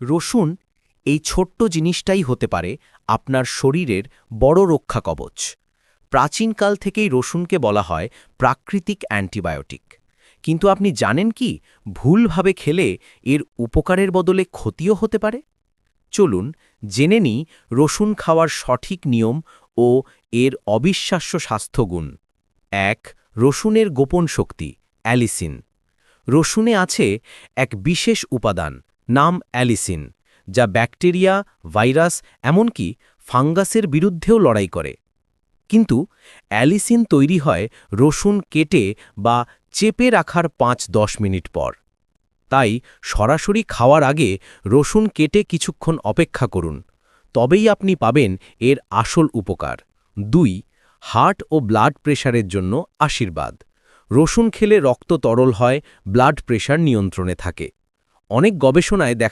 রসুন এই ছোট্ট জিনিসটাই হতে পারে আপনার শরীরের বড় রক্ষা কবচ। প্রাচীনকাল থেকেই রসুনকে বলা হয় প্রাকৃতিক অ্যান্টিবায়োটিক। কিন্তু আপনি জানেন কি, ভুলভাবে খেলে এর উপকারের বদলে ক্ষতিও হতে পারে? চলুন জেনে নিই রসুন খাওয়ার সঠিক নিয়ম ও এর অবিশ্বাস্য স্বাস্থ্যগুণ। ১. রসুনের গোপন শক্তি অ্যালিসিন। রসুনে আছে এক বিশেষ উপাদান, নাম অ্যালিসিন, যা ব্যাকটেরিয়া, ভাইরাস, এমনকি ফাঙ্গাসের বিরুদ্ধেও লড়াই করে। কিন্তু অ্যালিসিন তৈরি হয় রসুন কেটে বা চেপে রাখার ৫-১০ মিনিট পর। তাই সরাসরি খাওয়ার আগে রসুন কেটে কিছুক্ষণ অপেক্ষা করুন, তবেই আপনি পাবেন এর আসল উপকার। ২. হার্ট ও ব্লাড প্রেশারের জন্য আশীর্বাদ। রসুন খেলে রক্ত তরল হয়, ব্লাড প্রেশার নিয়ন্ত্রণে থাকে। অনেক গবেষণায় দেখা